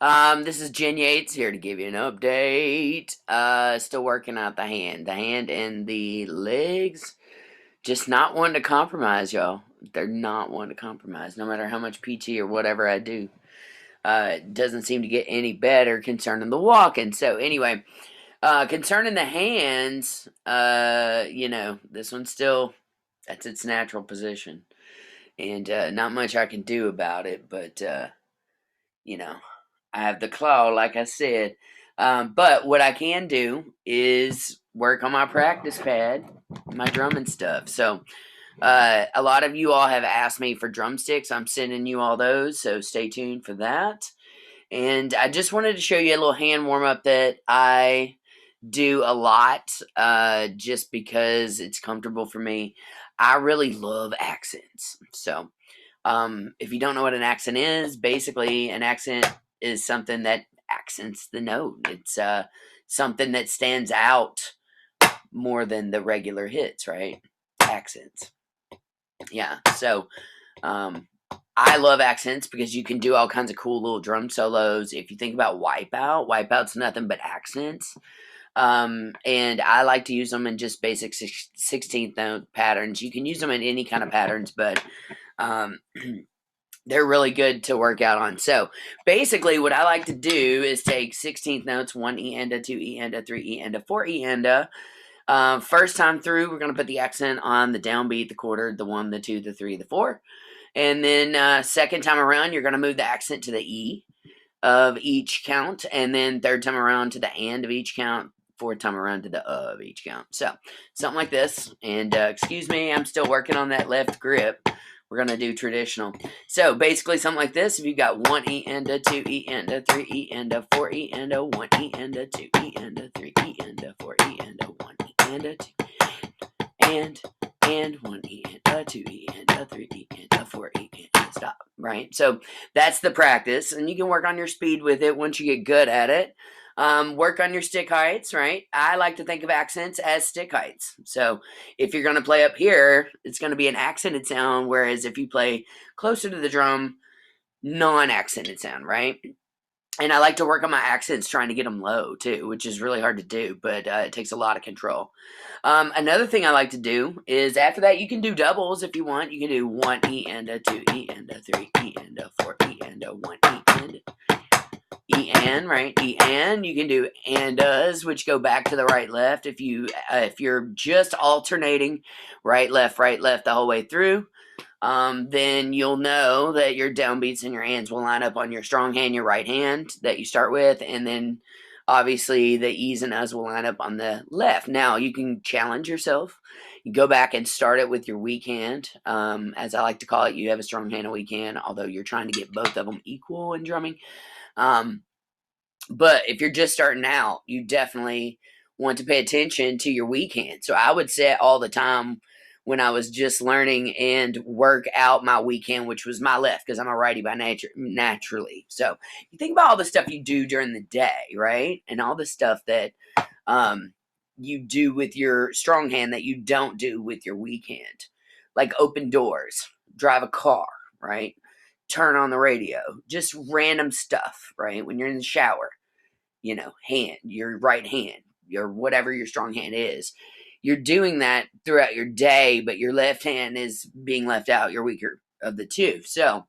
This is Jen Yates here to give you an update. Still working out the hand and the legs. Just not one to compromise, y'all. They're not one to compromise, no matter how much PT or whatever I do. It doesn't seem to get any better concerning the walking. So anyway, concerning the hands, this one's still that's its natural position, and not much I can do about it. But you know, I have the claw, like I said. But what I can do is work on my practice pad, my drumming stuff. So a lot of you all have asked me for drumsticks. I'm sending you all those, so stay tuned for that. And I just wanted to show you a little hand warm up that I do a lot, just because it's comfortable for me. I really love accents. So if you don't know what an accent is, basically an accent is something that accents the note. It's something that stands out more than the regular hits, right? Accents. Yeah. So I love accents because you can do all kinds of cool little drum solos. If you think about Wipeout's nothing but accents. And I like to use them in just basic 16th note patterns. You can use them in any kind of patterns, but um, they're really good to work out on. So basically what I like to do is take 16th notes, 1 E enda, 2 E enda, 3 E enda, 4 E enda. First time through, we're going to put the accent on the downbeat, the quarter, the 1, the 2, the 3, the 4. And then second time around, you're going to move the accent to the E of each count. And then third time around to the and of each count. Fourth time around to the of each count. So something like this. And excuse me, I'm still working on that left grip. We're going to do traditional. So basically something like this. If you got 1 E enda, 2 E enda, 3 E enda, 4 E enda, 1 E enda, 2 E enda, 3 E enda, 4 E enda, 1 E enda, 2 and 1 E enda, 2 E enda, 3 E enda, 4 E enda, stop, right? So that's the practice, and you can work on your speed with it once you get good at it. Work on your stick heights, right? I like to think of accents as stick heights. So if you're going to play up here, it's going to be an accented sound, whereas if you play closer to the drum, non-accented sound, right? And I like to work on my accents trying to get them low too, which is really hard to do, but it takes a lot of control. Another thing I like to do is after that, you can do doubles if you want. You can do 1 E enda, 2 E enda, 3 E enda, 4 E enda, 1 E enda, E and, right? E and. You can do andas, which go back to the right left. If you're just alternating right left the whole way through, then you'll know that your downbeats and your hands will line up on your strong hand, your right hand that you start with, and then obviously the E's and U's will line up on the left. Now you can challenge yourself. You go back and start it with your weak hand. As I like to call it, you have a strong hand and weak hand, although you're trying to get both of them equal in drumming. But if you're just starting out, you definitely want to pay attention to your weak hand. So I would say all the time when I was just learning and work out my weak hand, which was my left, because I'm a righty by nature, naturally. So you think about all the stuff you do during the day, right? And all the stuff that you do with your strong hand that you don't do with your weak hand. Like open doors, drive a car, right? Turn on the radio, just random stuff, right? When you're in the shower, hand, your right hand, your whatever your strong hand is. You're doing that throughout your day, but your left hand is being left out, your weaker of the two. So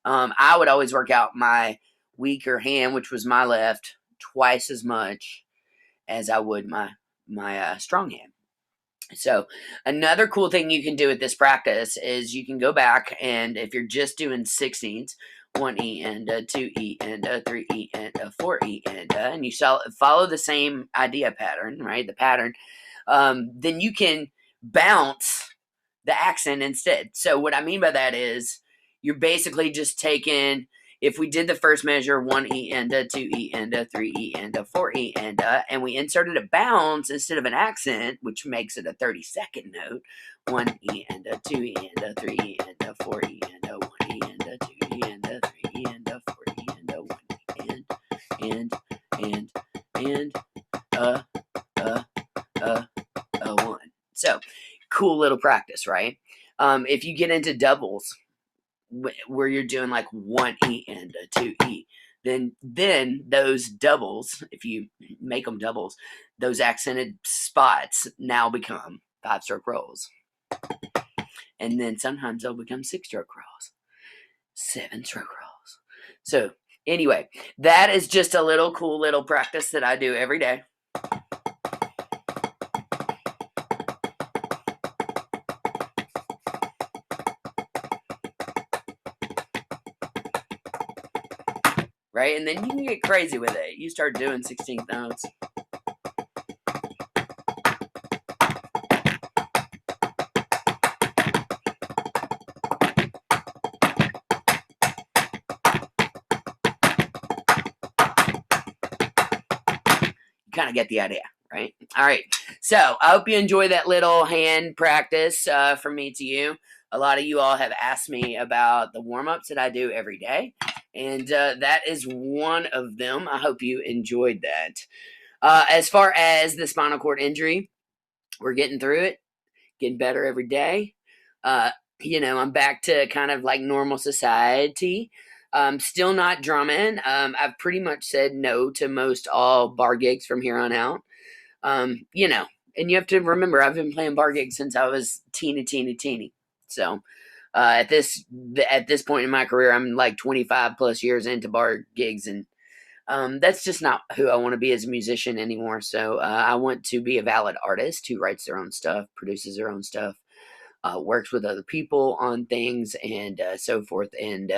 I would always work out my weaker hand, which was my left, twice as much as I would my strong hand. So another cool thing you can do with this practice is you can go back, and if you're just doing 16ths, 1 E enda, 2 E enda, 3 E enda, 4 E enda, and you follow the same idea pattern, right? The pattern, then you can bounce the accent instead. So what I mean by that is you're basically just taking, if we did the first measure, 1 E enda, 2 E enda, 3 E enda, 4 E enda, and we inserted a bounce instead of an accent, which makes it a 30-second note, 1 E enda, 2 E enda, 3 E enda, 4 E enda, 1 E enda, 2 E enda, 3 E enda, 4 E enda, 1 E and, uh, uh, 1. So, cool little practice, right? If you get into doubles, where you're doing like 1 E enda, 2 E, then those doubles, if you make them doubles, those accented spots now become 5-stroke rolls. And then sometimes they'll become 6-stroke rolls, 7-stroke rolls. So anyway, that is just a little cool little practice that I do every day. Right? And then you can get crazy with it. You start doing 16th notes. You kind of get the idea, right? All right. So I hope you enjoy that little hand practice from me to you. A lot of you all have asked me about the warm-ups that I do every day. And that is one of them. I hope you enjoyed that. As far as the spinal cord injury, we're getting through it, getting better every day. I'm back to kind of like normal society. Still not drumming. I've pretty much said no to most all bar gigs from here on out. And you have to remember, I've been playing bar gigs since I was teeny. So at this point in my career, I'm like 25 plus years into bar gigs, and that's just not who I want to be as a musician anymore. So I want to be a valid artist who writes their own stuff, produces their own stuff, works with other people on things, and so forth. And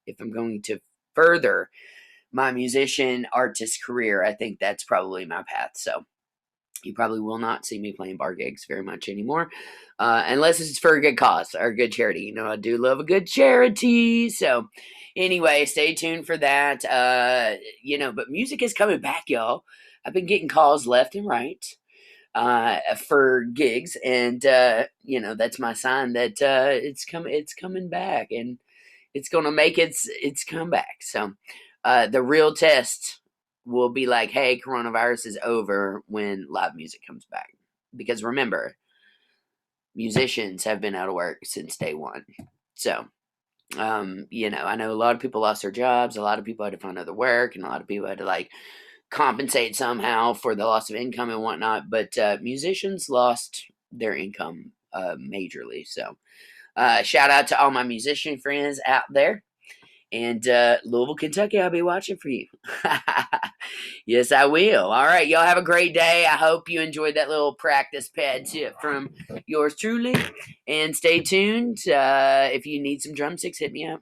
if I'm going to further my musician artist career, I think that's probably my path. So you probably will not see me playing bar gigs very much anymore, unless it's for a good cause or a good charity. I do love a good charity. So anyway, stay tuned for that. But music is coming back, y'all. I've been getting calls left and right for gigs, and that's my sign that it's coming back, and it's gonna make its comeback. So the real test will be like, hey, coronavirus is over when live music comes back. Because remember, musicians have been out of work since day one. So, I know a lot of people lost their jobs, a lot of people had to find other work, and a lot of people had to like compensate somehow for the loss of income and whatnot. But musicians lost their income majorly. So, shout out to all my musician friends out there. And Louisville, Kentucky, I'll be watching for you. Yes, I will. All right, y'all have a great day. I hope you enjoyed that little practice pad tip from yours truly. And stay tuned. If you need some drumsticks, hit me up.